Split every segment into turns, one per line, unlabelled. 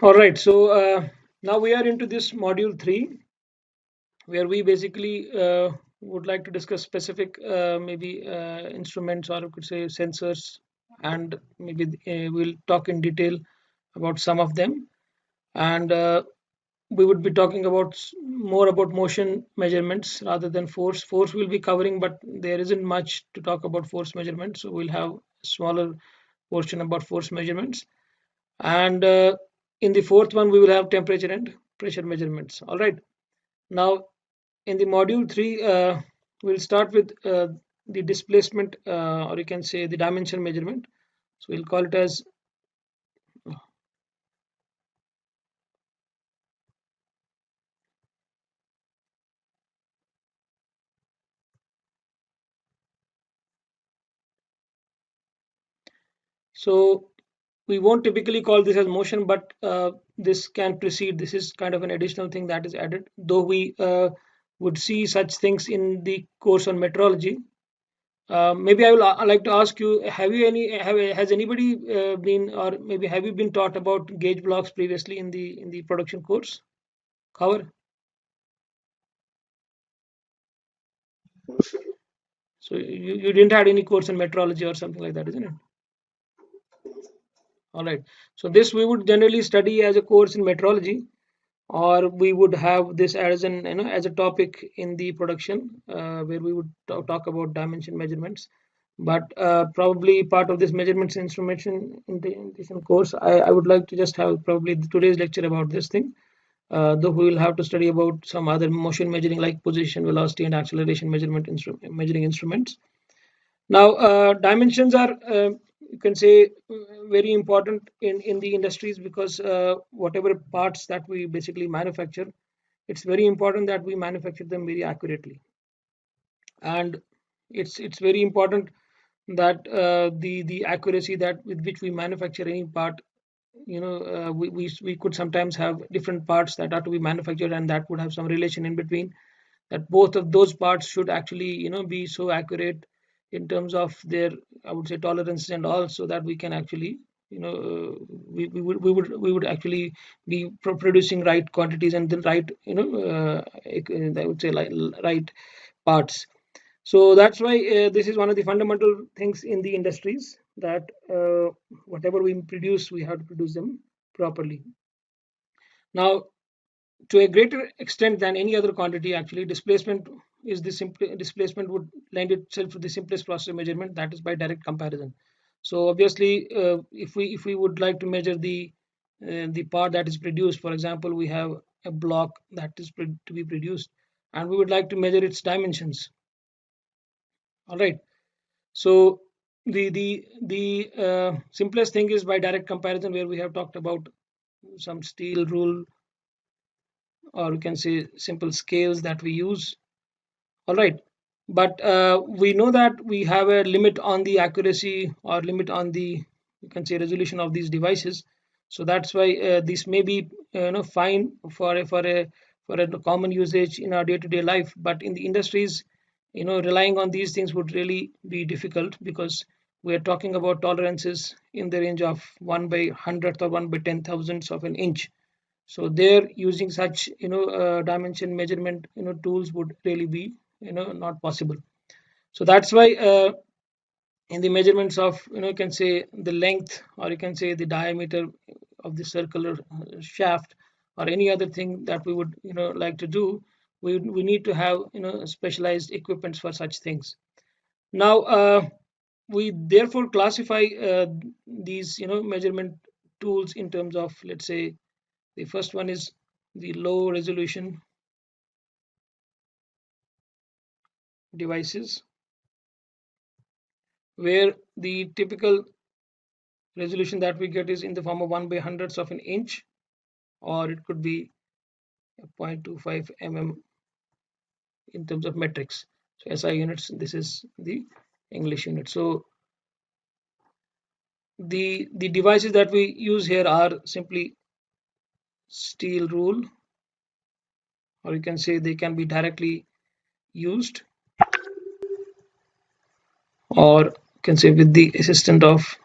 All right, so now we are into this module 3, where we basically would like to discuss specific maybe instruments, or we could say sensors, and maybe we'll talk in detail about some of them. And we would be talking about more about motion measurements rather than force. Force will be covering, but there isn't much to talk about force measurements, so we'll have a smaller portion about force measurements. And in the fourth one, we will have temperature and pressure measurements. All right. Now, in the module 3, we'll start with the displacement, or you can say the dimension measurement. So we'll call it as so we won't typically call this as motion, but this can precede. This is kind of an additional thing that is added, though we would see such things in the course on metrology. Maybe I like to ask you: has anybody been, or maybe have you been taught about gauge blocks previously in the production course? Cover. So you didn't have any course in metrology or something like that, isn't it? All right. So this we would generally study as a course in metrology, or we would have this as an as a topic in the production, where we would talk about dimension measurements. But probably part of this measurements instrumentation course, I would like to just have probably today's lecture about this thing. Though we will have to study about some other motion measuring like position, velocity, and acceleration measuring instruments. Now, dimensions are, you can say, very important in the industries, because whatever parts that we basically manufacture, it's very important that we manufacture them very accurately. And it's very important that the accuracy that with which we manufacture any part, we could sometimes have different parts that are to be manufactured, and that would have some relation in between, that both of those parts should actually be so accurate in terms of their, I would say, tolerances and all, so that we can actually we would actually be producing right quantities and the right I would say, like, right parts. So that's why this is one of the fundamental things in the industries, that whatever we produce, we have to produce them properly. Now, to a greater extent than any other quantity, actually, displacement would lend itself to the simplest process of measurement, that is by direct comparison. So obviously, if we would like to measure the part that is produced, for example, we have a block that is to be produced, and we would like to measure its dimensions. All right. So the simplest thing is by direct comparison, where we have talked about some steel rule, or we can say simple scales that we use. All right. But we know that we have a limit on the accuracy, or limit on the, you can say, resolution of these devices. So that's why this may be fine for a common usage in our day-to-day life, but in the industries, relying on these things would really be difficult, because we are talking about tolerances in the range of 1/100th or 1/10,000th of an inch. So there, using such dimension measurement tools would really be not possible. So that's why in the measurements of, you can say, the length, or you can say the diameter of the circular shaft, or any other thing that we would like to do, we need to have specialized equipments for such things. Now, we therefore classify these measurement tools in terms of, let's say, the first one is the low resolution devices, where the typical resolution that we get is in the form of 1/100th of an inch, or it could be 0.25 in terms of metrics. So SI units, this is the English unit. So the devices that we use here are simply steel rule, or you can say they can be directly used, or you can say with the assistance of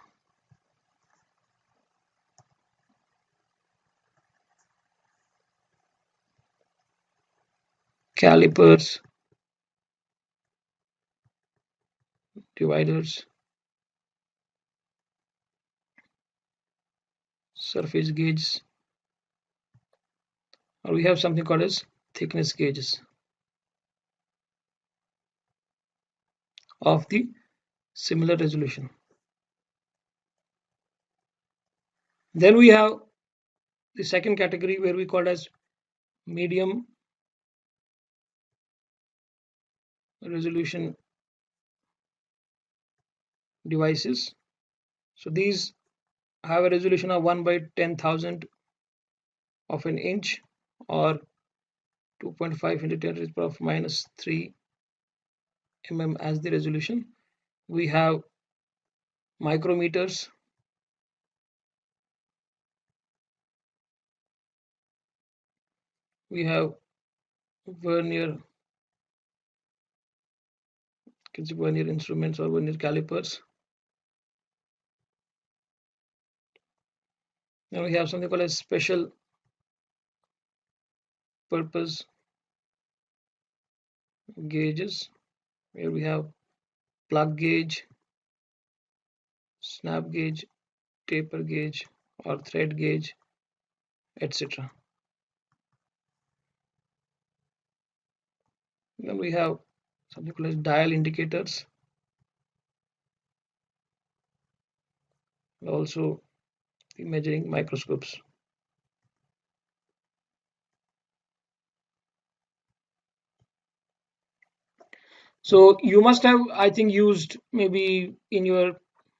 calipers, dividers, surface gauges, or we have something called as thickness gauges of the similar resolution. Then we have the second category where we call as medium resolution devices. So these have a resolution of 1 by 10,000 of an inch, or 2.5 into 10 to the power of minus 3 as the resolution. We have micrometers, we have Vernier, Vernier instruments or Vernier calipers. Then we have something called as special purpose gauges, where we have plug gauge, snap gauge, taper gauge, or thread gauge, etc. Then we have something called as dial indicators, also the measuring microscopes. So you must have, I think, used maybe in your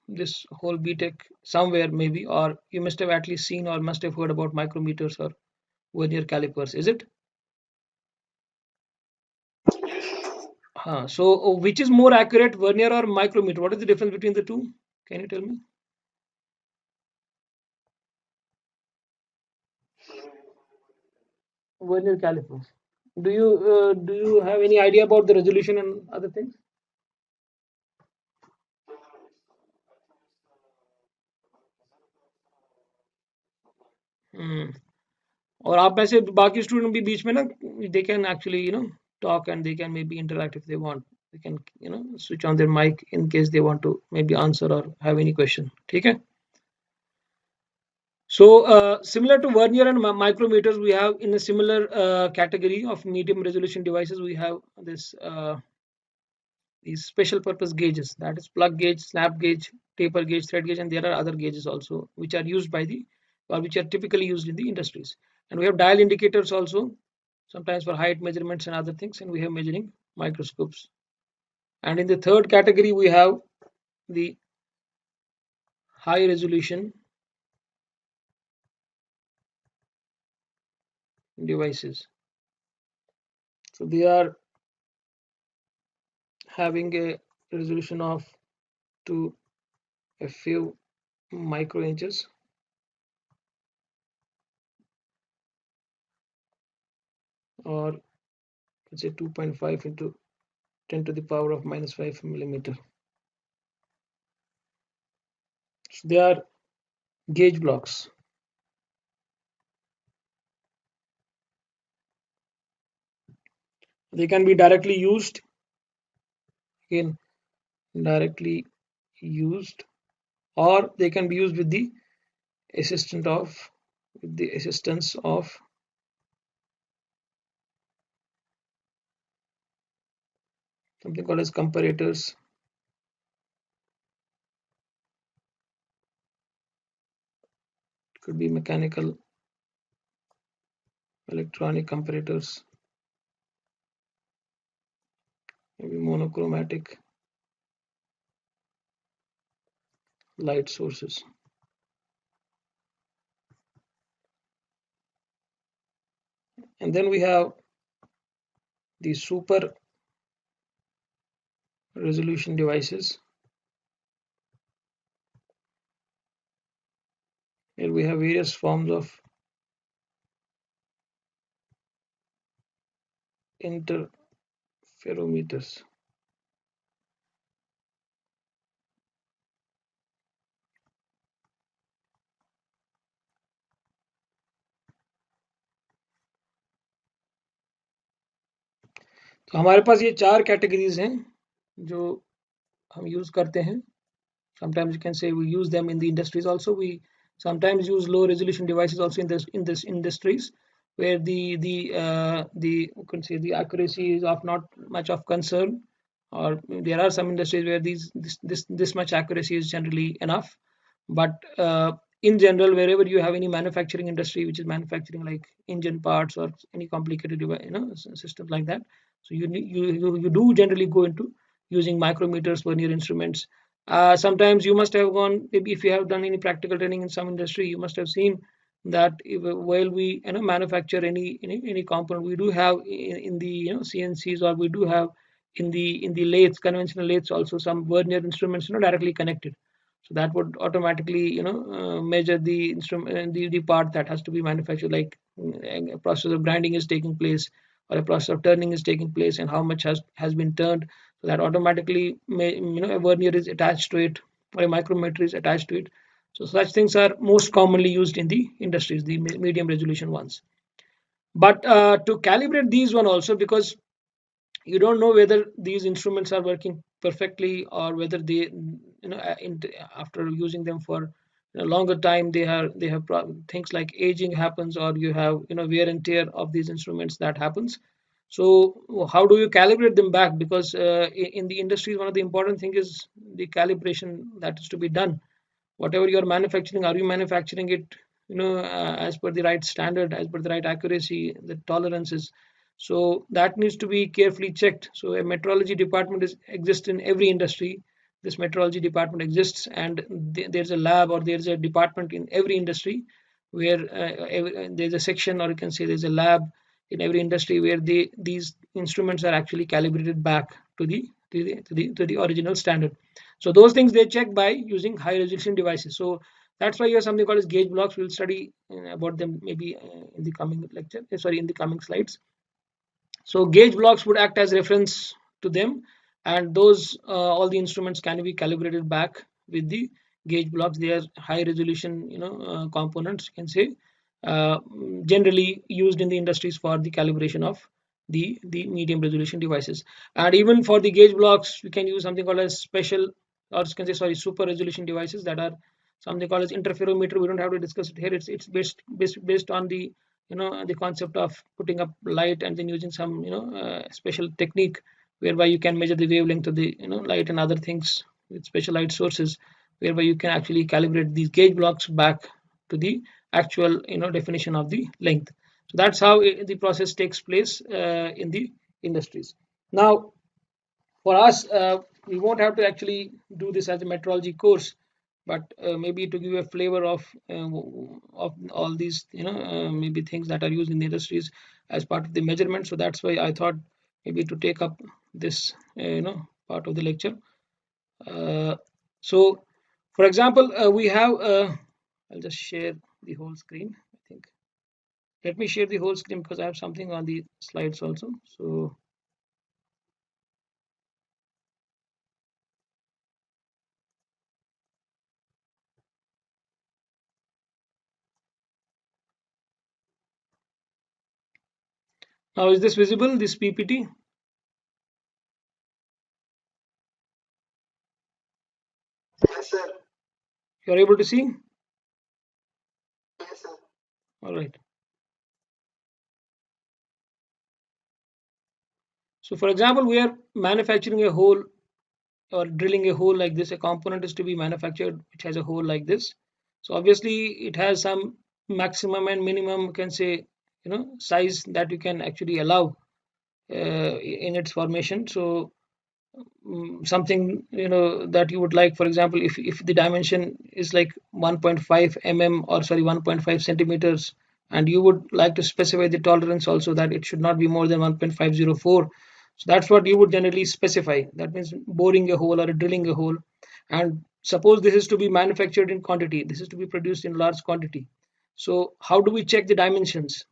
this whole BTech somewhere maybe, or you must have at least seen or must have heard about micrometers or vernier calipers, is it? So which is more accurate, vernier or micrometer? What is the difference between the two? Can you tell me? Vernier calipers. Do you have any idea about the resolution and other things? Hmm. और आप में से बाकी student भी बीच में ना, they can actually talk and they can maybe interact if they want. They can switch on their mic in case they want to maybe answer or have any question. ठीक है? So similar to vernier and micrometers, we have in a similar category of medium resolution devices, we have these special purpose gauges, that is plug gauge, snap gauge, taper gauge, thread gauge, and there are other gauges also which are used by the, or which are typically used in the industries. And we have dial indicators also, sometimes for height measurements and other things, and we have measuring microscopes. And in the third category, we have the high resolution devices. So they are having a resolution of to a few micro inches, or let's say 2.5 into 10 to the power of minus 5 millimeter. So they are gauge blocks. They can be directly used, again directly used, or they can be used with the assistance of something called as comparators. It could be mechanical, electronic comparators, maybe monochromatic light sources. And then we have the super resolution devices. Here we have various forms of interferometers. तो हमारे पास ये 4 categories हैं जो हम use करते हैं. Sometimes you can say we use them in the industries also. We sometimes use low resolution devices also in this industries where the you can say the accuracy is of not much of concern, or there are some industries where this much accuracy is generally enough. But in general, wherever you have any manufacturing industry which is manufacturing like engine parts or any complicated systems like that, so you do generally go into using micrometers, vernier instruments. Sometimes you must have gone, maybe if you have done any practical training in some industry, you must have seen that while we manufacture any component, we do have in the CNCs, or we do have in the lathes, conventional lathes also, some vernier instruments directly connected. So that would automatically measure the instrument, the part that has to be manufactured, like a process of grinding is taking place or a process of turning is taking place, and how much has been turned. So that automatically a vernier is attached to it, or a micrometer is attached to it. So such things are most commonly used in the industries, the medium resolution ones. But to calibrate these one also, because you don't know whether these instruments are working perfectly, or whether they after using them for a longer time, they have things like aging happens, or you have wear and tear of these instruments that happens. So how do you calibrate them back? Because in the industry, one of the important thing is the calibration that is to be done. Whatever you are manufacturing, are you manufacturing it as per the right standard, as per the right accuracy, the tolerances? So that needs to be carefully checked. So a metrology department exists in every industry. This metrology department exists, and there's a lab, or there's a department in every industry where there's a section, or you can say there's a lab in every industry where these instruments are actually calibrated back to the original standard. So those things they check by using high resolution devices. So that's why you have something called as gauge blocks. We'll study about them maybe in the coming lecture. Sorry, in the coming slides. So gauge blocks would act as reference to them, and those all the instruments can be calibrated back with the gauge blocks. They are high resolution, components. You can say uh, generally used in the industries for the calibration of the medium resolution devices. And even for the gauge blocks, we can use something called as special, or you can say sorry, super resolution devices that are something called as interferometer. We don't have to discuss it here. It's based on the concept of putting up light and then using some special technique whereby you can measure the wavelength of the light and other things with special light sources, whereby you can actually calibrate these gauge blocks back to the actual definition of the length. So that's how the process takes place in the industries. Now for us, we won't have to actually do this as a metrology course, but maybe to give a flavor of all these maybe things that are used in the industries as part of the measurement. So that's why I thought maybe to take up this part of the lecture. So for example, we have I'll just share the whole screen, I think. Let me share the whole screen because I have something on the slides also. So now is this visible, this PPT?
Yes, sir.
You're able to see?
Yes, sir.
All right. So for example, we are manufacturing a hole or drilling a hole like this. A component is to be manufactured which has a hole like this. So obviously it has some maximum and minimum, you can say, size that you can actually allow in its formation. So something that you would like, for example, if the dimension is like 1.5 mm, or sorry, 1.5 centimeters, and you would like to specify the tolerance also, that it should not be more than 1.504. So that's what you would generally specify. That means boring a hole or drilling a hole. And suppose this is to be manufactured in quantity, this is to be produced in large quantity. So how do we check the dimensions?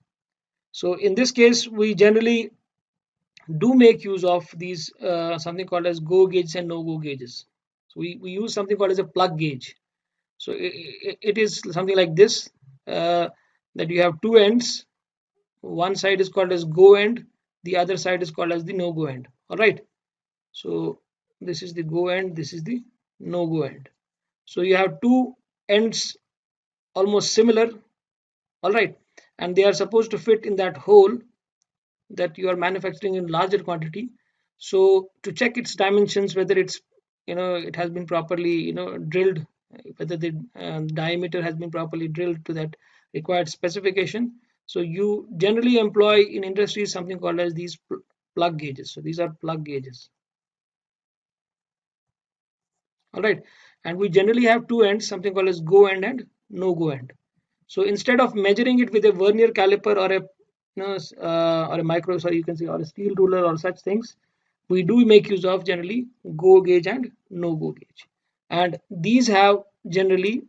So in this case, we generally do make use of these something called as go gauges and no go gauges. So we use something called as a plug gauge. So it is something like this, that you have two ends. One side is called as go end, the other side is called as the no-go end. All right. So this is the go end, this is the no-go end. So you have two ends almost similar, all right, and they are supposed to fit in that hole that you are manufacturing in larger quantity. So to check its dimensions, whether it's, it has been properly, drilled, whether the diameter has been properly drilled to that required specification. So you generally employ in industries something called as these plug gauges. So these are plug gauges. All right, and we generally have two ends, something called as go end and no go end. So instead of measuring it with a vernier caliper or a, or a micro, sorry, you can say, or a steel ruler or such things, we do make use of generally go gauge and no go gauge. And these have generally,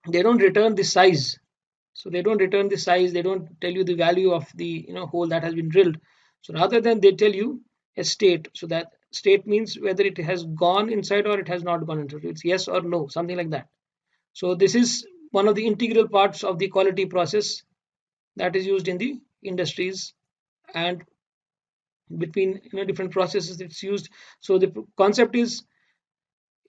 they don't return the size. So they don't return the size, they don't tell you the value of the, hole that has been drilled. So rather than, they tell you a state. So that state means whether it has gone inside or it has not gone inside. It's yes or no, something like that. So this is one of the integral parts of the quality process that is used in the industries, and between, different processes it's used. So the concept is,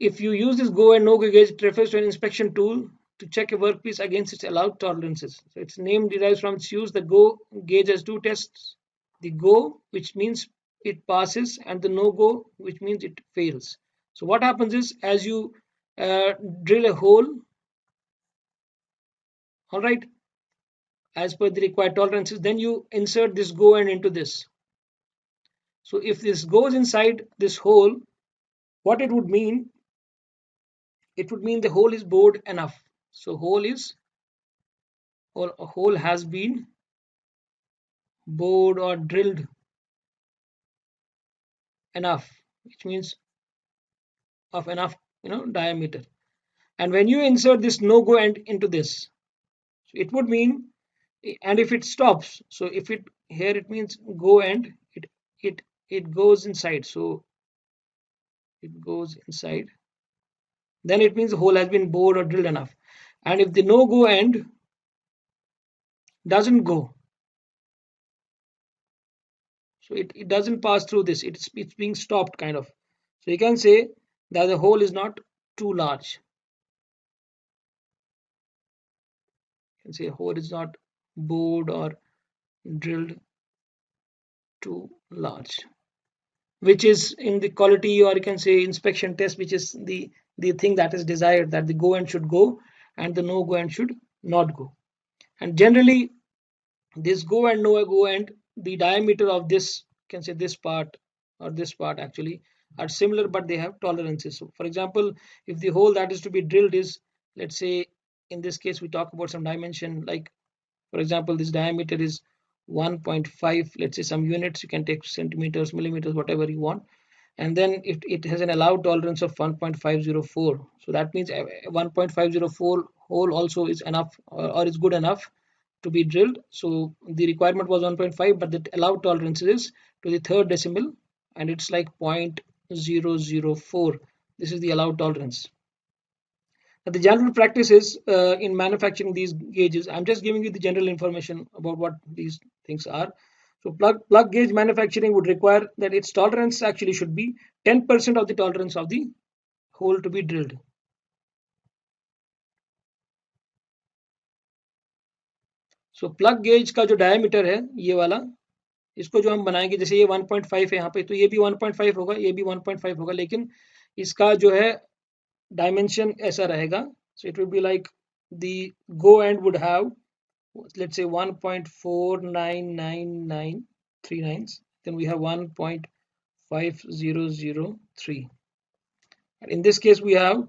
if you use this go and no go gauge, it refers to an inspection tool to check a workpiece against its allowed tolerances. So its name derives from its use. The go gauge has two tests: the go, which means it passes, and the no go, which means it fails. So what happens is, as you drill a hole, all right, as per the required tolerances, then you insert this go end into this. So if this goes inside this hole, what it would mean, it would mean the hole is bored enough. So hole is, or a hole has been bored or drilled enough, which means of enough, diameter. And when you insert this no go end into this, so it would mean, and if it stops, so if it here, it means go end, it goes inside. So it goes inside, then it means the hole has been bored or drilled enough. And if the no go end doesn't go, so it doesn't pass through this, it's being stopped kind of. So you can say that the hole is not too large. You can say a hole is not bored or drilled too large, which is in the quality, or you can say inspection test, which is the thing that is desired, that the go end should go and the no go end should not go. And generally, this go and no go end, the diameter of this, can say this part or this part actually, are similar, but they have tolerances. So for example, if the hole that is to be drilled is, let's say, in this case we talk about some dimension, like for example this diameter is 1.5, let's say some units, you can take centimeters, millimeters, whatever you want. And then if it has an allowed tolerance of 1.504, so that means 1.504 hole also is enough, or is good enough to be drilled. So the requirement was 1.5, but the allowed tolerance is to the third decimal, and it's like 0.004. This is the allowed tolerance. Now, the general practice is, in manufacturing these gauges, I'm just giving you the general information about what these things are. So plug gauge manufacturing would require that its tolerance actually should be 10% of the tolerance of the hole to be drilled. So plug gauge का जो diameter है ये वाला, इसको जो हम बनाएंगे, जैसे ये 1.5 है यहाँ पे, तो ये भी 1.5 होगा, ये भी 1.5 होगा, लेकिन इसका जो है डायमेंशन ऐसा रहेगा. So it would be like the go end would have, let's say 1.4999939, then we have 1.5003, and in this case we have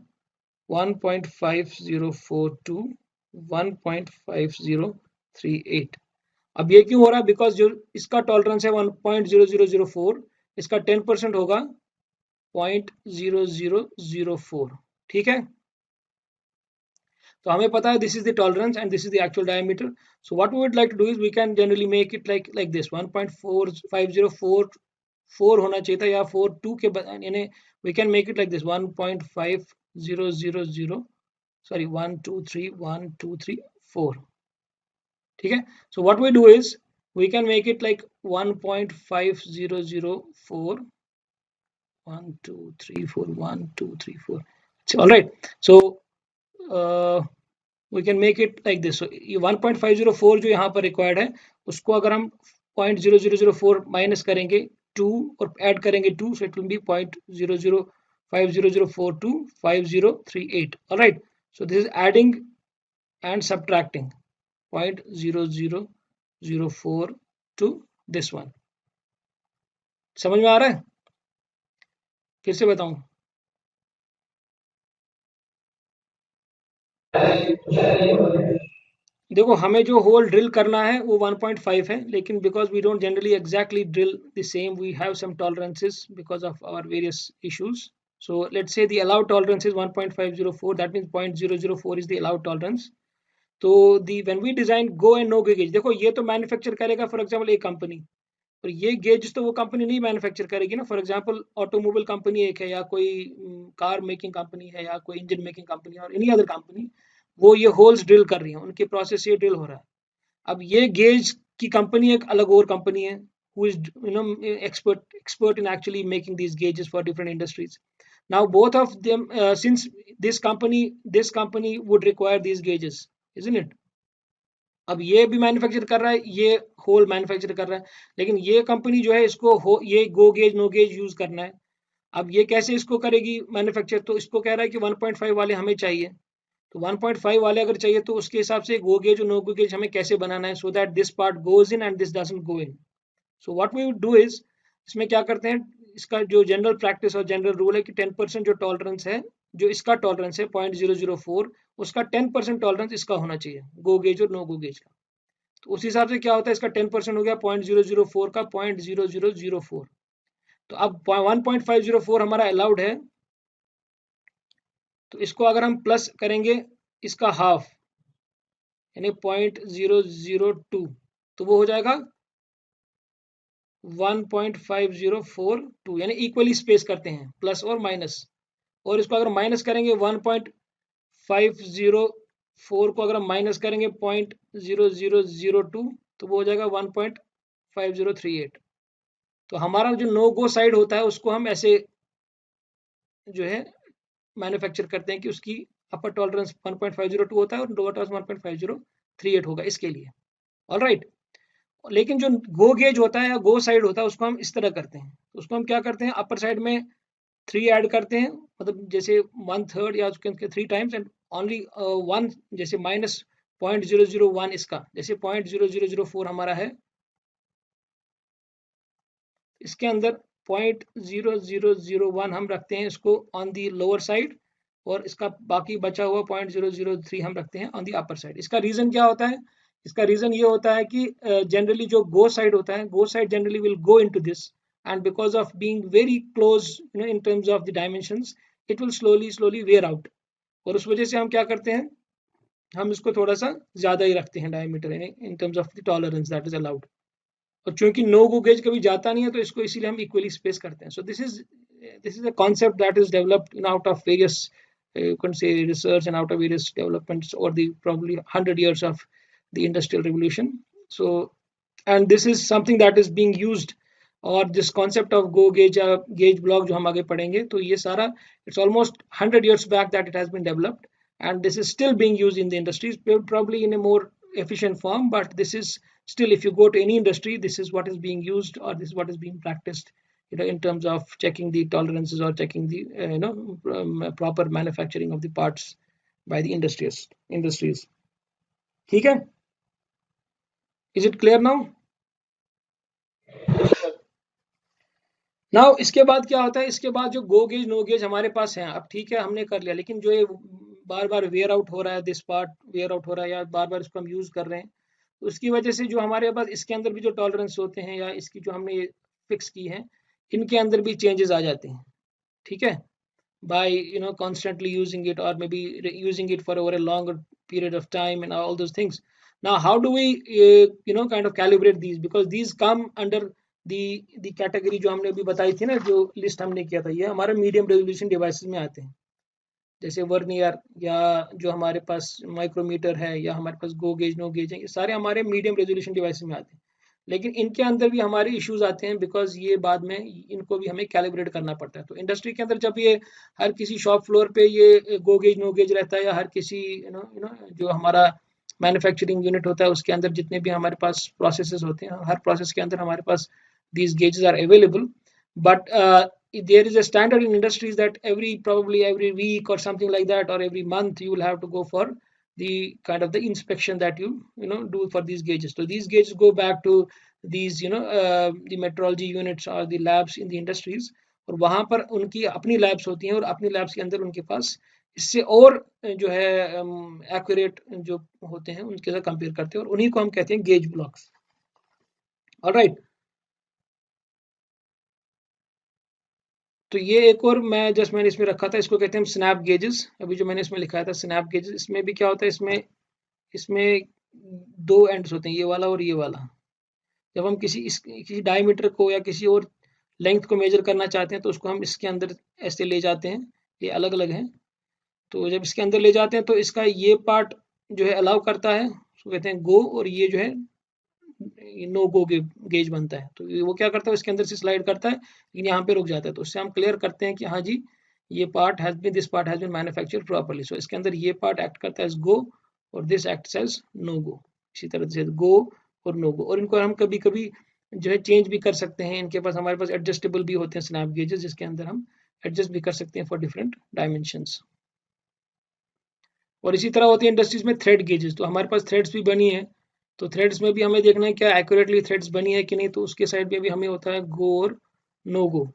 1.5042, 1.5038. अब ये क्यों हो रहा है, बिकॉज जो इसका टॉलरेंस है 1.0004, इसका 10% होगा 0.0004. ठीक है, तो हमें पता है this is the tolerance and this is the actual diameter. So what we would like to do is we can generally make it like this 1.4504 होना चाहिए था, या 42 के, यानी वी कैन मेक इट लाइक दिस 1.5000, सॉरी 1 2 3 1 2 3 4. ठीक है, so what we do is we can make it like 1.5004. 1 2 3 4 1 2 3 4. All right, so we can make it like this. So ये 1.504 जो यहाँ पर रिक्वायर्ड है, उसको अगर हम 0.0004 माइनस करेंगे 2 और ऐड करेंगे 2, so it will be 0.005004 to 5038. All right, so this is adding and subtracting 0.0004 to this one. समझ में आ रहा है? फिर से बताऊं? देखो हमें जो होल ड्रिल करना है वो 1.5 है, लेकिन because we don't generally exactly drill the same, we have some tolerances because of our various issues. So let's say the allowed tolerance is 1.504. That means 0.004 is the allowed tolerance. तो the when we design go and no go gauge, देखो ये तो manufacture करेगा for example एक company, और ये gauge तो वो कंपनी नहीं मैन्युफैक्चर करेगी ना. फॉर एग्जांपल ऑटोमोबाइल कंपनी एक है, या कोई कार मेकिंग कंपनी है, या कोई इंजन मेकिंग कंपनी और एनी अदर कंपनी, वो ये होल्स ड्रिल कर रही है, उनके प्रोसेस ये ड्रिल हो रहा है. अब ये गेज की कंपनी एक अलग और कंपनी है who is expert in actually making these gauges for different industries. Now both of them, since this company would require these gauges, isn't it? अब ये भी मैन्युफैक्चर कर रहा है, ये होल मैन्युफैक्चर कर रहा है, लेकिन ये कंपनी जो है इसको ये go gauge no gauge use करना है. अब ये कैसे इसको करेगी मैन्युफैक्चर? तो इसको कह रहा है कि 1.5 वाले हमें चाहिए. तो 1.5 वाले अगर चाहिए तो उसके हिसाब से गो गेज और नो गो गेज हमें कैसे बनाना है, so that this part goes in and this doesn't go in. So what we would do is, इसमें क्या करते हैं, इसका जो जनरल प्रैक्टिस और जनरल रूल है कि 10% जो टॉलरेंस है, जो इसका टॉलरेंस है 0.004, उसका 10% टॉलरेंस इसका होना चाहिए, गो गेज और नो गो गेज का. तो उस हिसाब से क्या होता है, इसका 10% हो गया 0.004 का 0.0004. तो अब 1.504 हमारा अलाउड है, तो इसको अगर हम प्लस करेंगे इसका हाफ यानी 0.002, तो वो हो जाएगा 1.5042, यानी इक्वली स्पेस करते हैं प्लस और माइनस. और इसको अगर माइनस करेंगे 1.504 को अगर हम माइनस करेंगे 0.0002, तो वो हो जाएगा 1.5038. तो हमारा जो नो गो साइड होता है उसको हम ऐसे जो है मैन्युफैक्चर करते हैं कि उसकी अपर टॉलरेंस 1.502 होता है और लोअर टॉलरेंस 1.5038 होगा इसके लिए. All right. लेकिन जो गो गेज होता है या गो साइड होता है उसको हम इस तरह करते हैं. उसको हम क्या करते हैं, अपर साइड में 3 ऐड करते हैं, मतलब जैसे 1/3 या उसके 3 टाइम्स, एंड ओनली 1, जैसे माइनस 0.001 इसका, जैसे 0.0004 हमारा है, इसके अंदर 0.0001 हम रखते हैं इसको ऑन दी लोअर साइड, और इसका बाकी बचा हुआ 0.003 हम रखते हैं ऑन दी अपर साइड. इसका रीजन क्या होता है? इसका रीजन ये होता है कि जनरली जो गो साइड होता है, go side generally will go into this, and because of being very close in terms of the dimensions, it will slowly wear out. और उस वजह से हम क्या करते हैं, हम इसको थोड़ा सा ज्यादा ही रखते हैं diameter in terms of the tolerance that is allowed. और चूंकि नो गो गेज कभी जाता नहीं है, तो इसको इसीलिए हम इक्वली स्पेस करते हैं. So this is a concept that is developed out of various, you can say, research, and out of various developments over the probably 100 years of the industrial revolution. So, and this is something that is being used, और this concept of go gauge gauge block जो हम आगे पढ़ेंगे, तो ये सारा it's almost 100 years back that it has been developed, and this is still being used in the industries, probably in a more efficient form, but this is still, if you go to any industry, this is what is being used, or this is what is being practiced, in terms of checking the tolerances or checking the proper manufacturing of the parts by the industries. ठीक है? Is it clear now? Now इसके बाद क्या होता है, इसके बाद जो गो गेज नो गेज हमारे पास है, अब ठीक है हमने कर लिया, लेकिन जो ये बार बार वेयर आउट हो रहा है, दिस पार्ट वेयर आउट हो रहा है, या बार बार इसको हम यूज कर रहे हैं, तो उसकी वजह से जो हमारे पास इसके अंदर भी जो टॉलरेंस होते हैं, या इसकी जो हमने फिक्स की है, इनके अंदर भी चेंजेस आ जाते हैं. ठीक है, by constantly using it, or maybe using it for over a longer period of time, and all those things. Now how do we kind of calibrate these, because these come under the category जो हमने अभी बताई थी ना, जो list हमने किया था, ये हमारे मीडियम रेजोल्यूशन डिवाइसेस में आते हैं, जैसे वर्नियर, या जो हमारे पास माइक्रोमीटर है, या हमारे पास गो गेज नो गेज है, ये सारे हमारे मीडियम रेजोल्यूशन डिवाइसेस में आते हैं. लेकिन इनके अंदर भी हमारे इश्यूज आते हैं, बिकॉज ये बाद में इनको भी हमें कैलिब्रेट करना पड़ता है। तो इंडस्ट्री के अंदर जब ये हर किसी शॉप फ्लोर पे ये गो गेज नो गेज रहता है, या हर किसी जो हमारा मैन्युफैक्चरिंग यूनिट होता है उसके अंदर जितने भी हमारे पास प्रोसेसेस होते हैं, हर प्रोसेस के अंदर हमारे पास these gauges are available. But there is a standard in industries that probably every week or something like that, or every month, you will have to go for the kind of the inspection that you do for these gauges. So these gauges go back to these the metrology units or the labs in the industries, और वहां पर उनकी अपनी labs होती हैं, और अपनी labs के अंदर उनके पास इससे और जो है एक्यूरेट जो होते हैं उनके साथ कंपेयर करते हैं, और उन्हीं को हम कहते हैं गेज ब्लॉक्स। ऑलराइट, तो ये एक और मैंने इसमें रखा था, इसको कहते हैं हम स्नैप गेजेस। अभी जो मैंने इसमें लिखा था स्नैप गेजेस, इसमें भी क्या होता है, इसमें इसमें दो एंड्स होते हैं, ये वाला और ये वाला। जब हम किसी डायमीटर को या किसी और लेंथ को मेजर करना चाहते हैं तो उसको हम इसके अंदर ऐसे ले जाते हैं, ये अलग अलग हैं। तो जब इसके अंदर ले जाते हैं तो इसका ये पार्ट जो है अलाउ करता है, उसको कहते हैं गो, और ये जो है नो गो गेज बनता है। तो वो क्या करता है, इसके अंदर से स्लाइड करता है, लेकिन यहाँ पे रुक जाता है। तो उससे हम क्लियर करते हैं कि हाँ जी, ये part this part has been manufactured properly. So इसके अंदर ये पार्ट एक्ट करता है एज गो, और दिस एक्ट्स एज नो गो। इसी तरह से गो और नो गो, और इनको हम कभी कभी जो है चेंज भी कर सकते हैं। इनके पास हमारे पास एडजस्टेबल भी होते हैं स्नैप गेजेस, जिसके अंदर हम एडजस्ट भी कर सकते हैं फॉर डिफरेंट डायमेंशंस। और इसी तरह होती है इंडस्ट्रीज में थ्रेड गेजेस। तो हमारे पास थ्रेड्स भी बनी है, तो थ्रेड्स में भी हमें देखना है क्या एक्यूरेटली थ्रेड्स बनी है कि नहीं। तो उसके साइड पे भी हमें होता है गो और नो गो,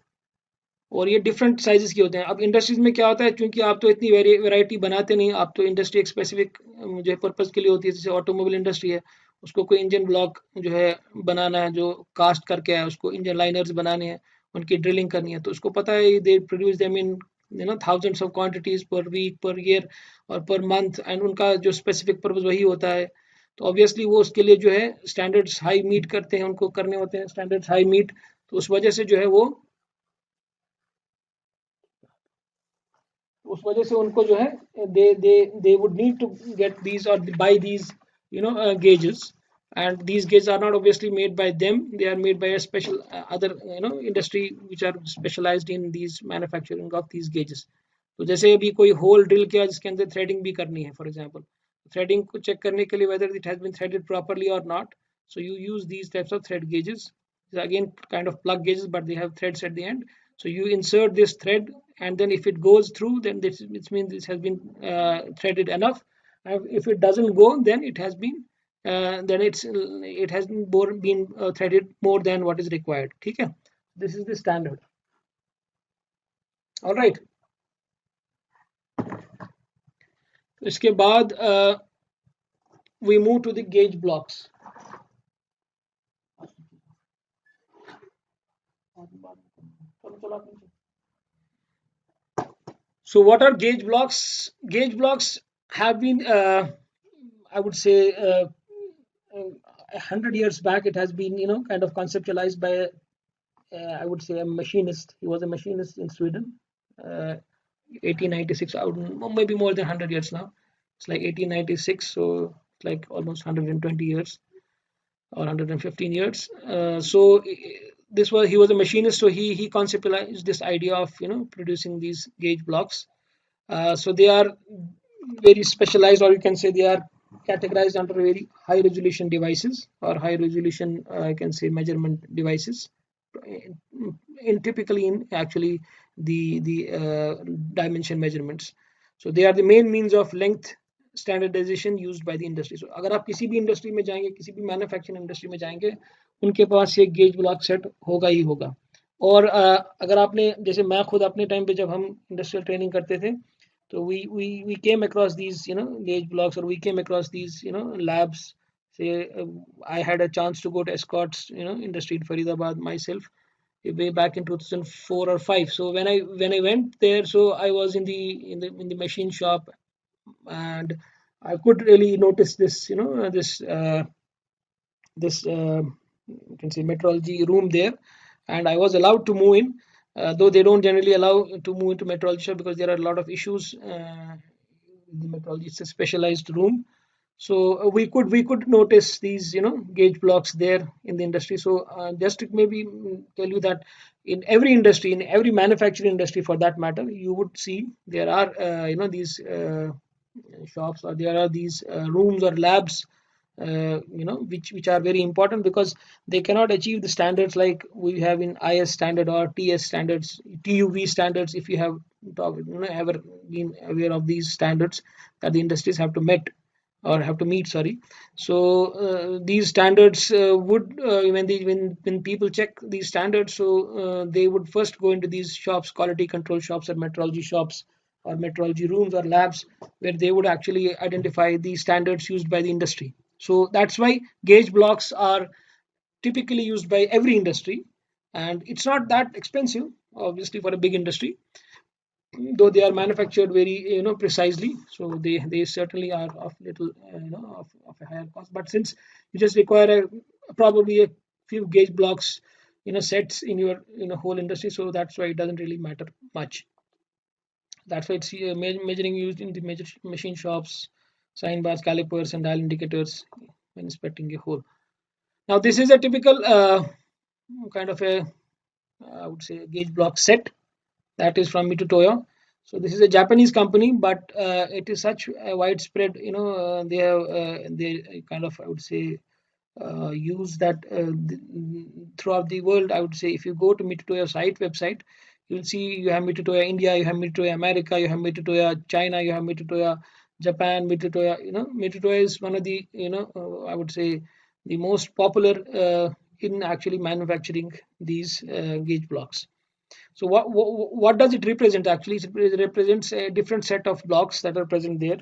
और ये डिफरेंट साइजेस के होते हैं। अब इंडस्ट्रीज में क्या होता है, क्योंकि आप तो इतनी वैरायटी बनाते नहीं, आप तो इंडस्ट्री एक स्पेसिफिक जो पर्पज के लिए होती है, जैसे ऑटोमोबाइल इंडस्ट्री है, उसको कोई इंजन ब्लॉक जो है बनाना है, जो कास्ट करके है, उसको इंजन लाइनर्स बनाने हैं, उनकी ड्रिलिंग करनी है, तो उसको पता है they produce them in thousands of quantities per week, per year और पर मंथ, एंड उनका जो स्पेसिफिक पर्पज वही होता है। तो ऑब्वियसली वो उसके लिए जो है स्टैंडर्ड्स हाई मीट करते हैं, उनको करने होते हैं स्टैंडर्ड्स हाई मीट। तो उस वजह से जो है वो उस वजह से उनको जो है they would need to get these or buy these gauges, and these gauges are not obviously made by them, they are made by a special other industry which are specialized in these manufacturing of these gauges। तो जैसे अभी कोई hole drill किया जिसके अंदर threading भी करनी है, फॉर एग्जांपल थ्रेडिंग को चेक करने के लिए whether it has been threaded properly or not, so you use these types of thread gauges। Again, kind of plug gauges, but they have threads at the end, so you insert this thread, and then if it goes through, then this it means this has been threaded enough, and if it doesn't go, then it has been it has been threaded more than what is required। ठीक है, this is the standard। all right, इसके बाद we move to the gauge blocks। So what are gauge blocks? Gauge blocks have been I would say 100 years back it has been kind of conceptualized by I would say a machinist. He was a machinist in Sweden, 1896, maybe more than 100 years now. It's like 1896, so it's like almost 120 years or 115 years. So he was a machinist, so he conceptualized this idea of producing these gauge blocks. So they are very specialized, or you can say they are categorized under very high resolution devices, or high resolution I can say measurement devices, in typically in actually the dimension measurements। So they are the main means of length standardization used by the industry। So अगर आप किसी भी industry में जाएंगे, किसी भी manufacturing industry में जाएंगे, उनके पास ये गेज ब्लॉक सेट होगा ही होगा। और अगर आपने, जैसे मैं खुद अपने टाइम पे जब हम इंडस्ट्रियल ट्रेनिंग करते थे, so we came across these gauge blocks, or we came across these labs। Say I had a chance to go to Escorts industry in Faridabad myself way back in 2004 or 5। So when I went there, so I was in the machine shop, and I could really notice this this you can say metrology room there, and I was allowed to move in, though they don't generally allow to move into metrology shop because there are a lot of issues. The metrology, it's a specialized room, So we could notice these gauge blocks there in the industry. So just to maybe tell you that in every industry, in every manufacturing industry for that matter, you would see there are these shops, or there are these rooms or labs, which are very important, because they cannot achieve the standards like we have in IS standard or TS standards, TUV standards. If you have ever been aware of these standards that the industries have to meet, sorry. So these standards would when people check these standards, so they would first go into these shops, quality control shops or metrology shops or metrology rooms or labs, where they would actually identify the standards used by the industry. So that's why gauge blocks are typically used by every industry, and it's not that expensive, obviously, for a big industry, though they are manufactured very precisely. So they certainly are of little of a higher cost. But since you just require probably a few gauge blocks sets in your whole industry, so that's why it doesn't really matter much. That's why it's measuring used in the major machine shops, sign bars, calipers, and dial indicators when inspecting a hole. Now this is a typical kind of a I would say gauge block set that is from Mitutoyo. So this is a Japanese company, but it is such a widespread. They kind of, I would say, use that throughout the world. I would say if you go to Mitutoyo site website, you'll see you have Mitutoyo India, you have Mitutoyo America, you have Mitutoyo China, you have Mitutoyo Japan. Mitutoyo, Mitutoyo is one of the I would say the most popular in actually manufacturing these gauge blocks. So what does it represent actually? It represents a different set of blocks that are present there.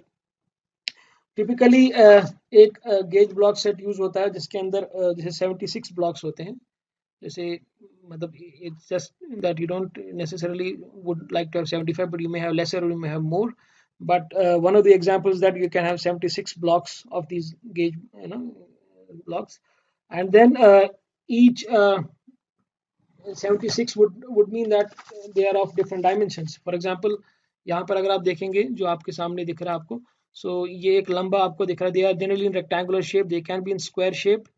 Typically एक gauge block set use होता है जिसके अंदर जैसे 76 blocks होते हैं. जैसे मतलब it's just that you don't necessarily would like to have 75, but you may have lesser or you may have more. But one of the examples that you can have 76 blocks of these gauge blocks, and then each 76 would mean that they are of different dimensions. For example, यहाँ पर अगर आप देखेंगे जो आपके सामने दिख रहा है आपको, so ये एक लंबा आपको दिख रहा है. They are generally in rectangular shape. They can be in square shape.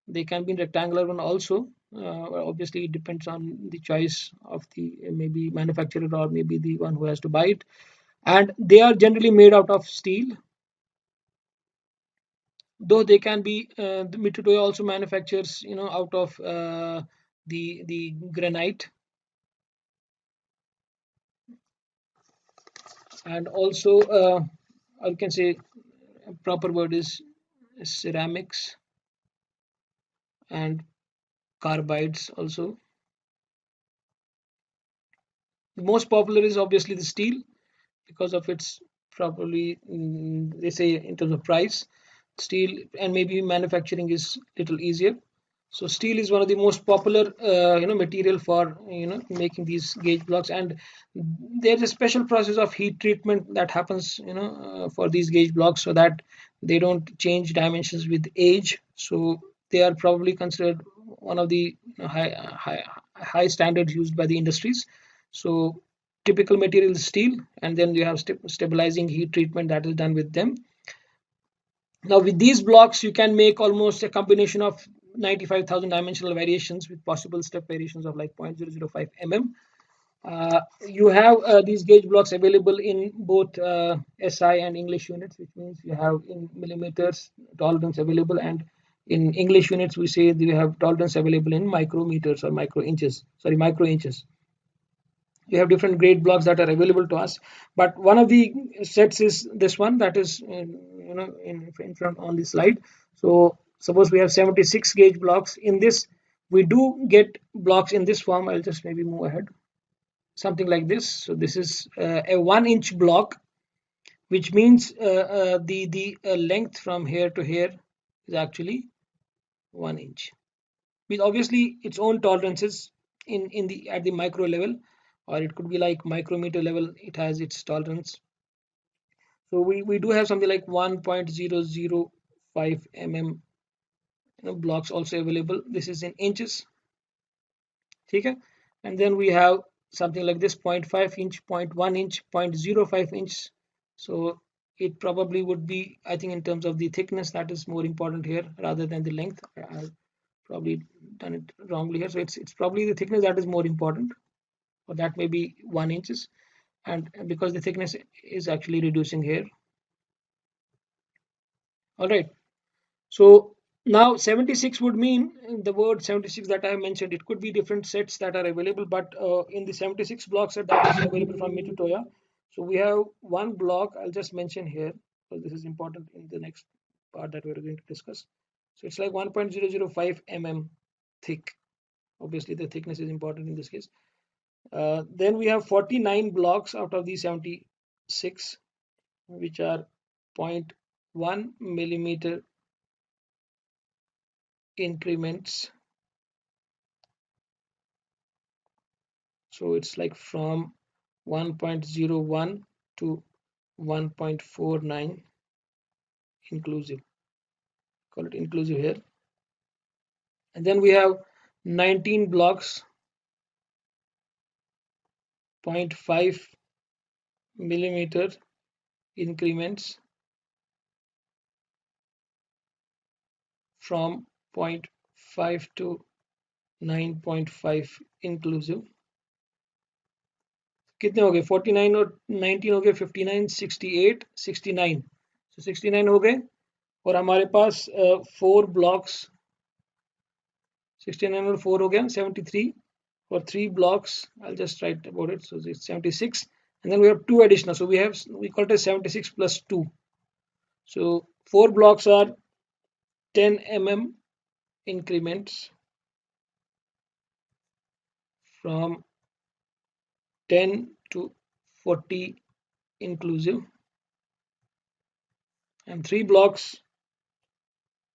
They can be in rectangular one also. Obviously, it depends on the choice of the maybe manufacturer or maybe the one who has to buy it. And they are generally made out of steel, though they can be. The Mitutoyo also manufactures, out of the granite, and also I can say a proper word is ceramics and carbides also. The most popular is obviously the steel, because of its probably they say in terms of price, steel and maybe manufacturing is little easier. So steel is one of the most popular material for making these gauge blocks, and there's a special process of heat treatment that happens for these gauge blocks, so that they don't change dimensions with age. So they are probably considered one of the high standards used by the industries. So typical material is steel, and then you have stabilizing heat treatment that is done with them. Now with these blocks you can make almost a combination of 95,000 dimensional variations with possible step variations of like 0.005 mm. You have these gauge blocks available in both SI and English units, which means you have in millimeters tolerance available, and in English units we say we have tolerance available in micrometers or micro inches. We have different grade blocks that are available to us, but one of the sets is this one that is in front on the slide. So suppose we have 76 gauge blocks. In this we do get blocks in this form. I'll just maybe move ahead, something like this. So this is a 1-inch block, which means the length from here to here is actually 1 inch, with obviously its own tolerances in the at the micro level, or it could be like micrometer level, it has its tolerance. So we do have something like 1.005 mm blocks also available. This is in inches. Okay, and then we have something like this 0.5 inch, 0.1 inch, 0.05 inch. So it probably would be, I think, in terms of the thickness, that is more important here rather than the length. I've probably done it wrongly here. So it's probably the thickness that is more important, or that may be 1 inches, and because the thickness is actually reducing here. All right. So now 76 would mean the word 76 that I have mentioned. It could be different sets that are available, but in the 76 block set that is available from Mitutoyo. So we have one block. I'll just mention here because this is important in the next part that we're going to discuss. So it's like 1.005 mm thick. Obviously, the thickness is important in this case. Then we have 49 blocks out of these 76, which are zero point 0.1 millimeter increments. So it's like from 1.01 to 1.49 inclusive. Call it inclusive here. And then we have 19 blocks, 0.5 millimeter increments from 0.5 to 9.5 inclusive. कितने हो गए 49 और 19 हो गए 59 68 69 so 69 हो गए और हमारे पास 4 blocks 69 और 4 हो गया 73 or 3 blocks. I'll just write about it. So it's 76, and then we have 2 additional. So we call it as 76 plus 2. So 4 blocks are 10 mm increments from 10 to 40 inclusive, and 3 blocks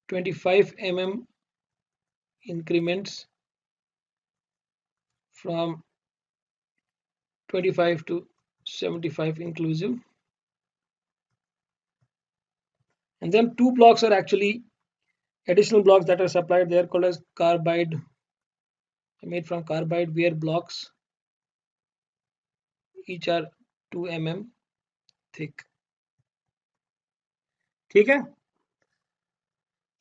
25 mm increments from 25 to 75 inclusive, and then 2 blocks are actually additional blocks that are supplied. They are called as carbide, made from carbide wear blocks. Each are 2 mm thick. ठीक है,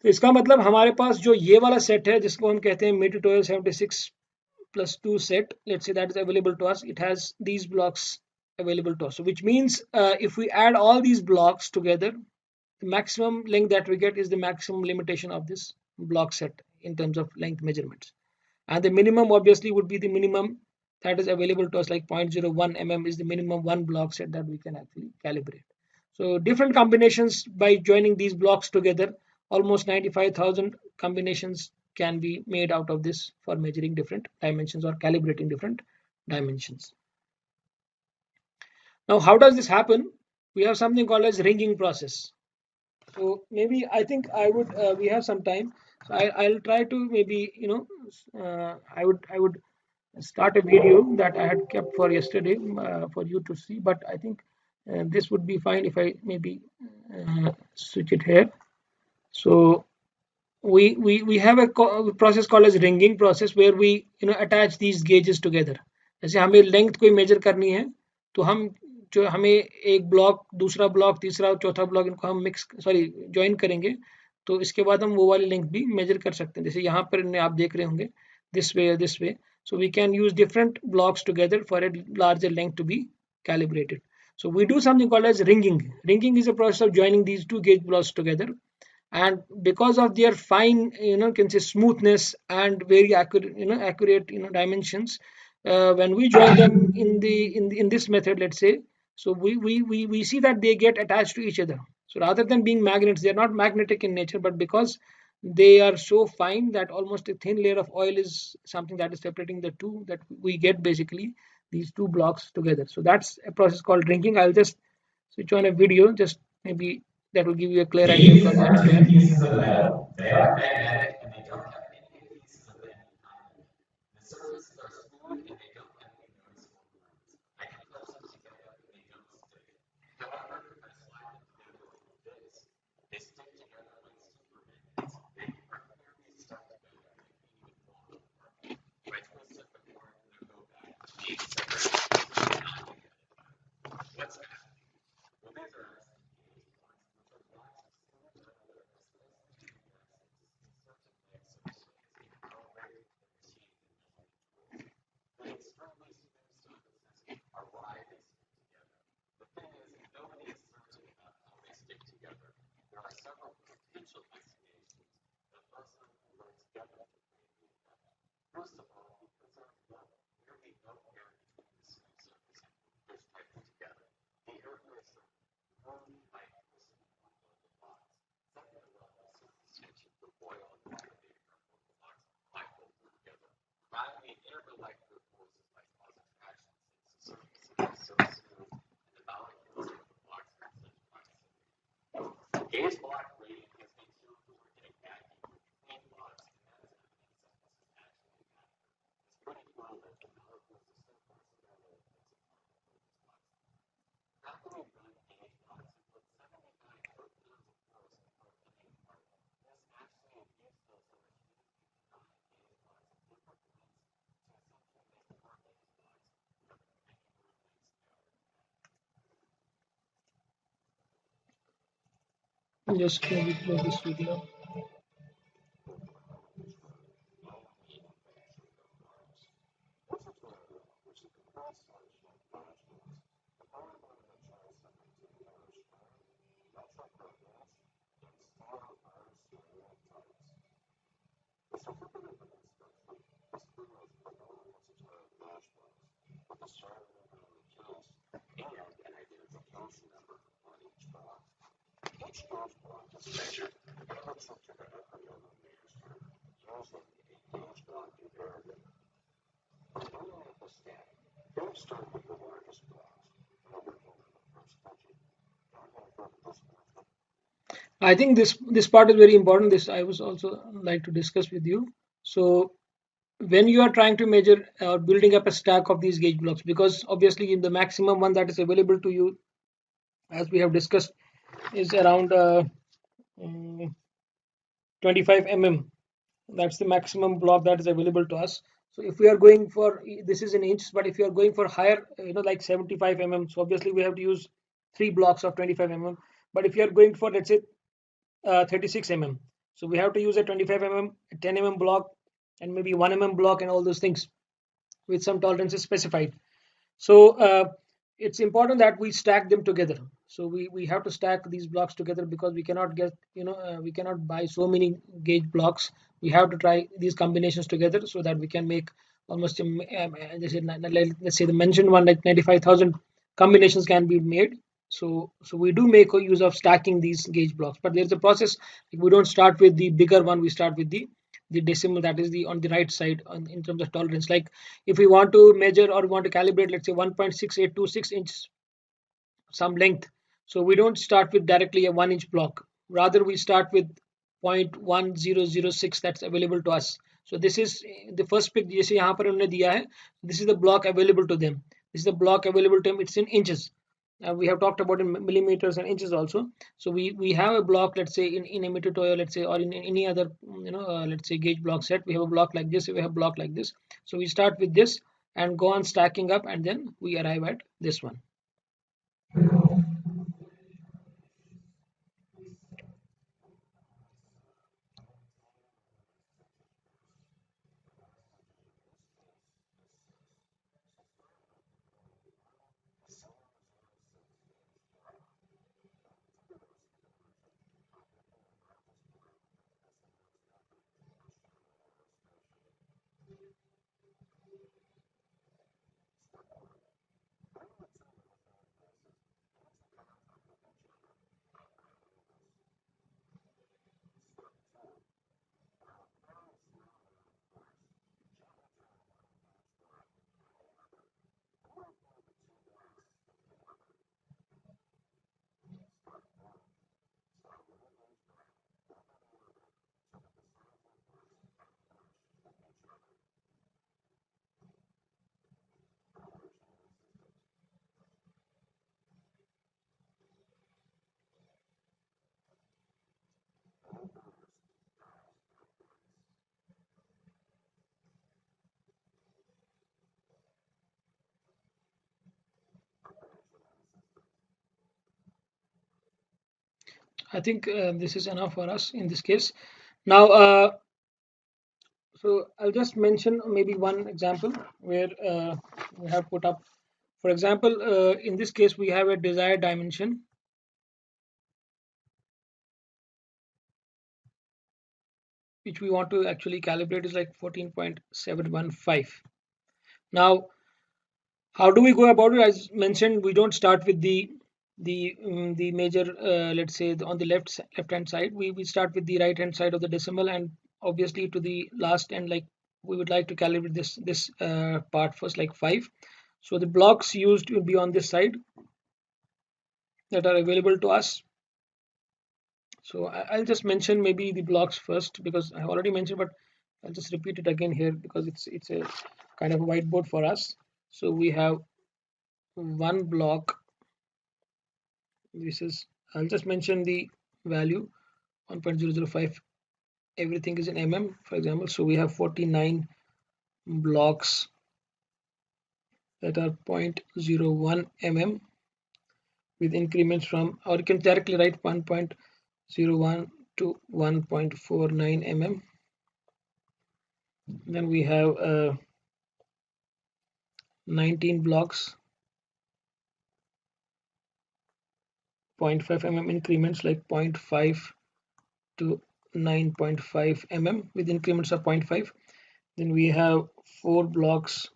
तो इसका मतलब हमारे पास जो ये वाला set है जिसको हम कहते हैं Mitutoyo 76 plus 2 set, let's say that is available to us. It has these blocks available to us. So which means if we add all these blocks together, the maximum length that we get is the maximum limitation of this block set in terms of length measurements. And the minimum obviously would be the minimum that is available to us, like 0.01 mm is the minimum one block set that we can actually calibrate. So different combinations, by joining these blocks together, almost 95,000 combinations can be made out of this for measuring different dimensions or calibrating different dimensions. Now how does this happen? We have something called as ringing process. So maybe I think I would we have some time, so I'll try to maybe I would start a video that I had kept for yesterday for you to see, but I think this would be fine if I maybe switch it here. So we have a process called as ringing process, where we attach these gauges together. जैसे हमें length कोई major करनी है तो हम जो हमें एक ब्लॉक, दूसरा ब्लॉक, तीसरा, चौथा ब्लॉक, इनको हम ज्वाइन करेंगे तो इसके बाद हम वो वाली लेंथ भी मेजर कर सकते हैं. जैसे यहाँ पर आप देख रहे होंगे this way or this way. So we can use different blocks together for a larger length to be calibrated. So we do something called as ringing. Ringing is a process of joining these two gauge blocks together, and because of their fine can say smoothness and very accurate dimensions, when we join them in this method, let's say, so we see that they get attached to each other. So rather than being magnets, they are not magnetic in nature, but because they are so fine that almost a thin layer of oil is something that is separating the two, that we get basically these two blocks together. So that's a process called ringing. I'll just switch on a video, just maybe that will give you a clear idea
These
from
are
that
three
there.
pieces of metal. They are magnetic and they don't have any pieces of any kind. The surfaces are smooth and they don't have any noticeable lines. I can touch them together and they don't stick. However, if I slide them together like this, they stick together like super magnets. They are clearly stuck together and they can't even fall apart. If I twist them apart, they'll go back to being separate. What's happening? Well, these are actually First of all, because there's nearly no air between the smooth surface and there's tightly together. The air pressure only might loosen one of the blocks. Second of all, the surface tension for oil and water the air blocks might hold them together. Finally, intermolecular forces might cause attraction since the surface is so smooth and the molecules of the blocks have such proximity. Gauge block braiding has been shown to work in a vacuum between blocks, and that is evidence that this is actually accurate. It's pretty cool that the molecules are so close together that it's a particle in these blocks. After we run gauge blocks and put 79 foot-pounds of force before hitting a particle, this actually gives us a machine 59 gauge blocks of different lengths to essentially make 4 gauge blocks of any more lengths
Just maybe close this video. I think this part is very important. This I was also like to discuss with you. So when you are trying to measure or building up a stack of these gauge blocks, because obviously in the maximum one that is available to you, as we have discussed, is around 25 mm. That's the maximum block that is available to us. So if we are going for, this is in inches, but if you are going for higher, like 75 mm, so obviously we have to use 3 blocks of 25 mm. But if you are going for, let's say, 36 mm, so we have to use a 25 mm, a 10 mm block, and maybe 1 mm block, and all those things with some tolerances specified. So it's important that we stack them together. So we have to stack these blocks together, because we cannot get, we cannot buy so many gauge blocks. We have to try these combinations together so that we can make almost, let's say the mentioned one, like 95,000 combinations can be made. So we do make a use of stacking these gauge blocks, but there's a process. Like, we don't start with the bigger one, we start with the decimal, that is the on the right side in terms of tolerance. Like if we want to measure or want to calibrate, let's say 1.6826 inches some length, so we don't start with directly a 1 inch block, rather we start with 0.1006 that's available to us. So this is the first pic जैसे यहाँ पर उन्होंने दिया है, this is the block available to them, this is the block available to them, it's in inches. We have talked about in millimeters and inches also. So we have a block, let's say in a meter toy, let's say, or in any other, let's say gauge block set, we have a block like this, we have a block like this. So we start with this and go on stacking up, and then we arrive at this one. I think this is enough for us in this case. Now, so I'll just mention maybe one example where we have put up. For example, in this case, we have a desired dimension. which we want to actually calibrate is like 14.715. Now, how do we go about it? As mentioned, we don't start with the major, let's say on the left hand side. We start with the right hand side of the decimal, and obviously to the last end, like we would like to calibrate this part first, like 5. So the blocks used will be on this side that are available to us. So I'll just mention maybe the blocks first because I already mentioned, but I'll just repeat it again here because it's a kind of a whiteboard for us. So we have one block. This is, I'll just mention the value 1.005. Everything is in mm, for example. So we have 49 blocks that are 0.01 mm with increments from, or you can directly write 1.01 to 1.49 mm. Then we have 19 blocks, 0.5 mm increments, like 0.5 to 9.5 mm with increments of 0.5. Then we have 4 blocks,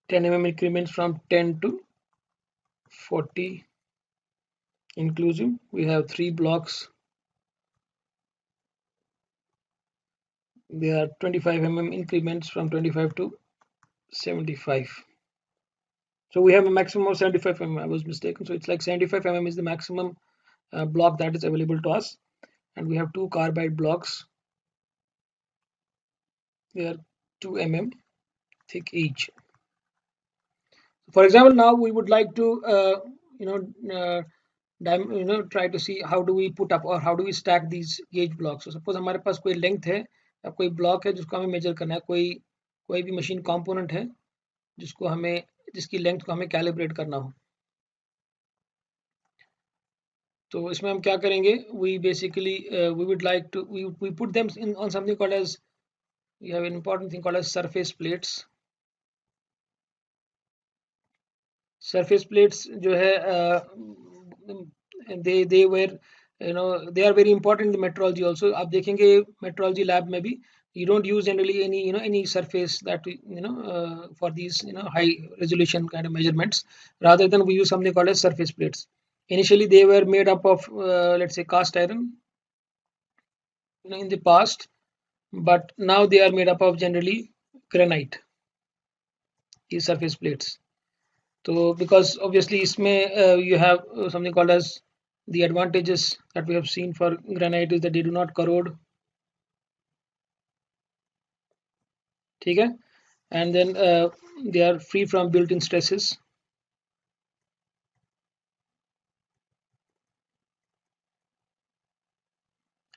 10 mm increments from 10 to 40 inclusive. We have 3 blocks, they are 25 mm increments from 25 to 75. So we have a maximum of 75 mm. I was mistaken. So it's like 75 mm is the maximum block that is available to us. And we have 2 carbide blocks. They are 2 mm thick each. For example, now we would like to you know uh, try to see how do we put up or how do we stack these gauge blocks. So suppose हमारे पास कोई length है या कोई block है जिसको हमें major करना है, कोई भी मशीन कंपोनेंट है जिसको हमें जिसकी लेंथ को हमें कैलिब्रेट करना हो, तो इसमें हम क्या करेंगे? We basically we would like to we put them in on something called as, we have an important thing called as surface plates. Surface plates जो है they were, they are very important in metrology also. आप देखेंगे metrology lab में भी you don't use generally any surface that for these high resolution kind of measurements. Rather than we use something called as surface plates. Initially they were made up of let's say cast iron in the past, but now they are made up of generally granite, these surface plates. So because obviously इसमें you have something called as the advantages that we have seen for granite is that they do not corrode. ठीक है? And then they are free from built-in stresses.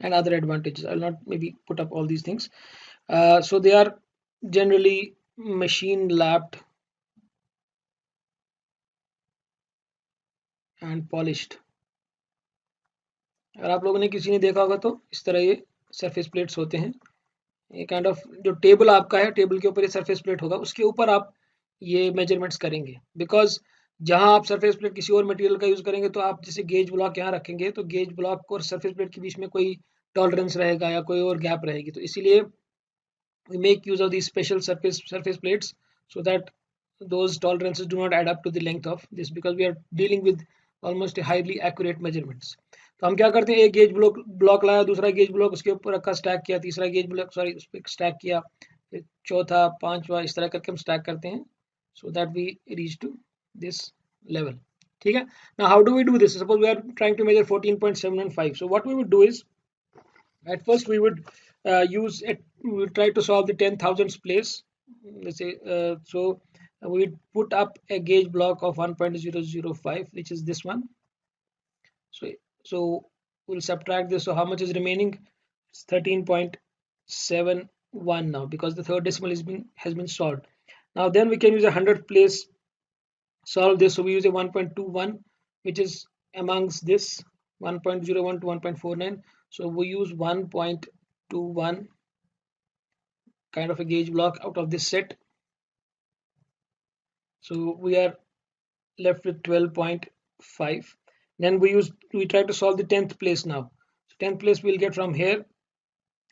And other advantages. I'll not maybe put up all these things. So they are generally machine lapped and polished. अगर आप लोगों ने किसी ने देखा होगा तो इस तरह ये सरफेस प्लेट्स होते हैं. ये काइंड ऑफ जो टेबल आपका है, टेबल के ऊपर ये सरफेस प्लेट होगा, उसके ऊपर आप ये मेजरमेंट्स करेंगे. बिकॉज जहां आप सरफेस प्लेट किसी और मटेरियल का यूज करेंगे तो आप जैसे गेज ब्लॉक यहाँ रखेंगे तो गेज ब्लॉक और सरफेस प्लेट के बीच में कोई टॉलरेंस रहेगा या कोई और गैप रहेगी. तो इसीलिए we make use of these special surface plates so that those tolerances do not add up to the length of this, because we are dealing with almost a highly accurate measurements. तो हम क्या करते हैं, एक gauge block लाया, दूसरा gauge block उसके ऊपर रखा, स्टैक किया, तीसरा गेज ब्लॉक सॉरी उस पर स्टैक किया, फिर चौथा, पांचवा, इस तरह करके हम स्टैक करते हैं so that we reach to this level. ठीक है? Now how do we do this? Suppose we are trying to measure 14.715. So what we would do is, at first we would use it, we would try to solve the 10,000s place. Let's say so we would put up a gauge block of 1.005, which is this one. So we'll subtract this. So how much is remaining? It's 13.71 now, because the third decimal has been solved. Now then we can use a 100th place solve this. So we use a 1.21, which is amongst this 1.01 to 1.49. So we use 1.21 kind of a gauge block out of this set. So we are left with 12.5. Then we try to solve the 10th place now. 10th place we'll get from here,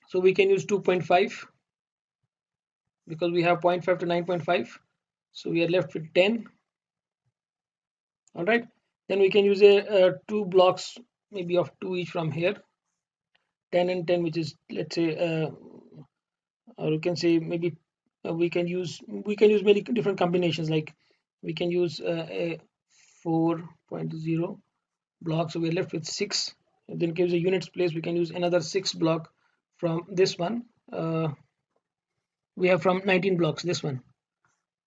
so we can use 2.5 because we have 0.5 to 9.5, so we are left with 10. All right, then we can use a two blocks maybe of 2 each from here, 10 and 10, which is, let's say, or you can say maybe we can use many different combinations, like we can use a 4.0 block, so we're left with 6. And then gives a units place, we can use another 6 block from this one. We have from 19 blocks this one,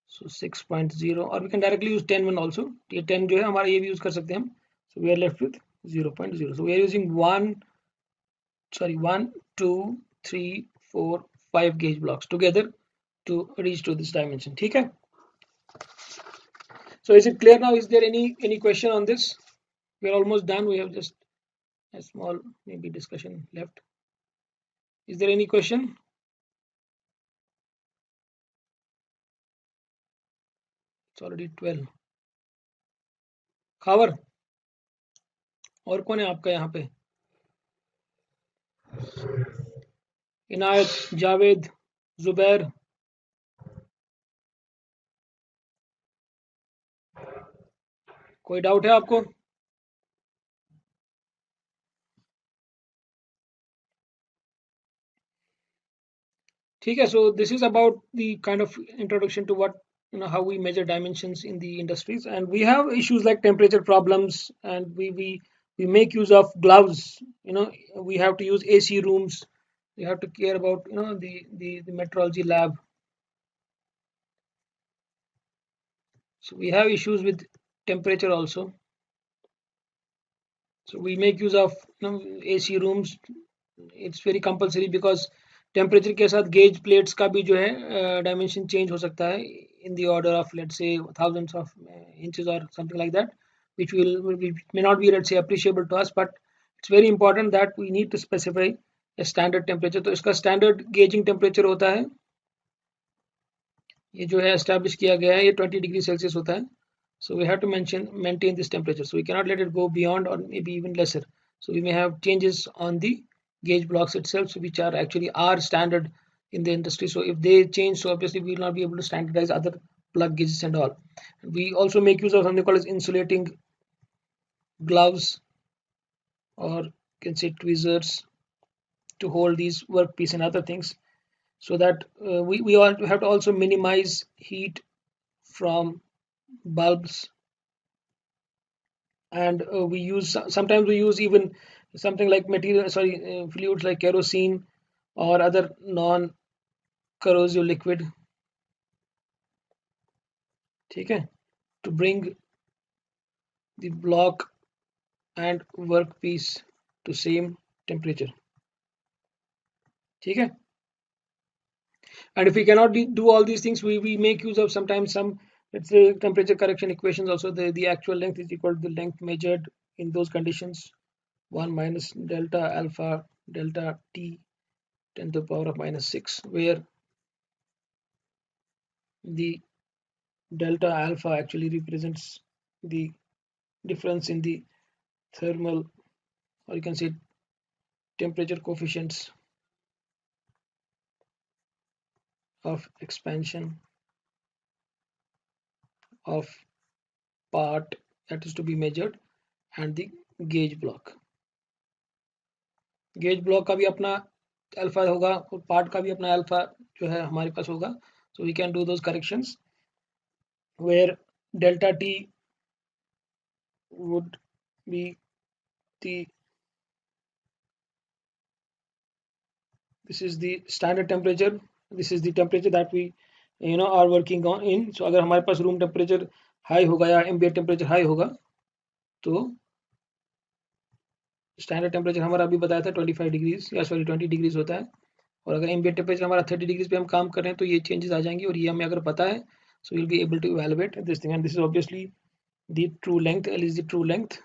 so 6.0, or we can directly use 10 one also. ये 10 जो है हमारा ये भी use कर सकते हैं हम. So we are left with 0.0. So we are using 1, 2, 3, 4, 5 gauge blocks together to reach to this dimension. ठीक है? So is it clear now? Is there any question on this? We are almost done. We have just a small maybe discussion left. Is there any question? It's already 12. Khawar और कौन है आपका यहाँ पे? इनायत, जावेद, जुबैर. कोई doubt है आपको? ठीक है. So this is about the kind of introduction to what, how we measure dimensions in the industries, and we have issues like temperature problems, and we make use of gloves. We have to use AC rooms. We have to care about the metrology lab. So we have issues with temperature also. So we make use of AC rooms. It's very compulsory because temperature के साथ gauge plates का भी जो है dimension change हो सकता है in the order of let's say thousands of inches or something like that, which may not be, let's say, appreciable to us, but it's very important that we need to specify a standard temperature. तो इसका standard gazing temperature होता है, ये जो है establish किया गया है, ये 20 डिग्री सेल्सियस होता है. So we have to maintain this temperature, so we cannot let it go beyond or maybe even lesser. So we may have changes on the gauge blocks itself, so which are actually our standard in the industry. So if they change, so obviously we will not be able to standardize other plug gauges and all. We also make use of something called as insulating gloves, or you can say tweezers, to hold these workpiece and other things, so that we all have to also minimize heat from bulbs. And we use, sometimes we use even something like fluids like kerosene or other non corrosive liquid, ठीक है, to bring the block and workpiece to same temperature, ठीक है. And if we cannot do all these things, we make use of sometimes some, let's say, temperature correction equations also. The actual length is equal to the length measured in those conditions, 1 minus delta alpha delta t 10 to the power of minus 6, where the delta alpha actually represents the difference in the thermal, or you can say temperature coefficients of expansion of part that is to be measured, and the gauge block. Gauge block का भी अपना alpha होगा और part का भी अपना alpha जो है हमारे पास होगा. So we can do those corrections where delta T would be the, this is the standard temperature, this is the temperature that we are working on in. So अगर हमारे पास रूम टेम्परेचर हाई होगा या ambient temperature high होगा, तो standard temperature हमारा अभी बताया था 25 डिग्रीज या 20 डिग्रीज होता है, और अगर एम्बिएंट टेम्परेचर हमारा 30 डिग्रीज पे हम काम कर रहे हैं तो ये चेंजेस आ जाएंगे, और ये हमें अगर पता है, so we'll be able to evaluate this thing. And this is obviously the true length. L is the true length,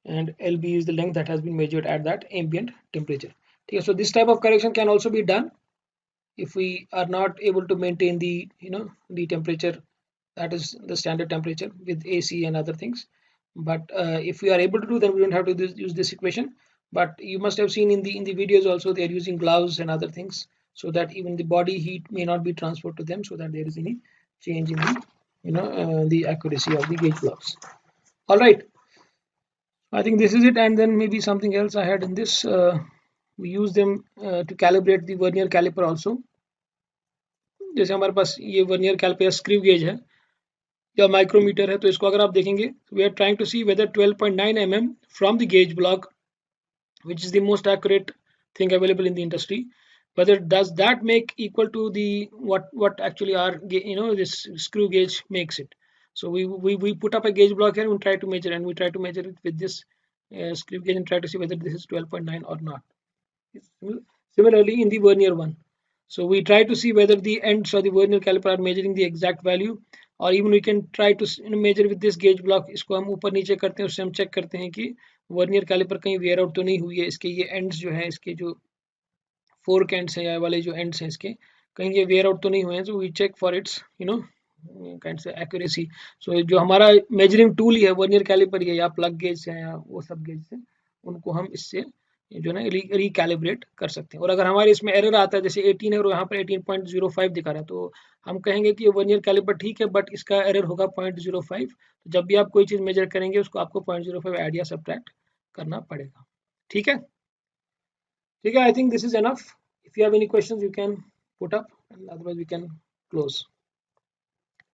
and LB is the length that has been measured at that ambient temperature. Okay, so this type of correction can also be done if we are not able to maintain the the temperature that is the standard temperature with AC and other things. but if we are able to do, then we don't have to use this equation. But you must have seen in the videos also, they are using gloves and other things, so that even the body heat may not be transferred to them, so that there is any change in the the accuracy of the gauge blocks. All right, I think this is it. And then maybe something else I had in this, we use them to calibrate the vernier caliper also. जैसे हमारे पास ये vernier caliper screw gauge है या micrometer है, तो इसको अगर आप देखेंगे, we are trying to see whether 12.9 mm from the gauge block, which is the most accurate thing available in the industry, whether does that make equal to the what actually our this screw gauge makes it. So we put up a gauge block here and we try to measure, and we try to measure it with this screw gauge and try to see whether this is 12.9 or not. Similarly, in the vernier one, so we try to see whether the ends of the vernier caliper are measuring the exact value, or even we can try to measure with this gauge block. इसको हम ऊपर नीचे करते हैं, उससे हम check करते हैं कि वर्नियर कैलिपर कहीं वेयर आउट तो नहीं हुई है, इसके ये एंड्स जो है, इसके जो फोर्क एंड्स हैं या वाले जो एंड्स हैं इसके, कहीं ये वेयर आउट तो नहीं हुए हैं. So we check for its kind से एक्यूरेसी. सो जो हमारा मेजरिंग टूल ही है वर्नियर कैलिपर है या प्लग गेज है या वो सब गेज है, उनको हम इससे जो है रिकैलिब्रेट कर सकते हैं. और अगर हमारे इसमें एरर आता है, जैसे 18 है और यहाँ पर 18.05 दिखा रहा है, तो हम कहेंगे कि ये वर्नियर कैलिपर ठीक है, बट इसका एरर होगा 0.05. तो जब भी आप कोई चीज़ मेजर करेंगे, उसको आपको 0.05 ऐड या सब्ट्रैक्ट करना पड़ेगा. ठीक है, ठीक है. I think this is enough. If you have any questions, you can put up, and otherwise we can close.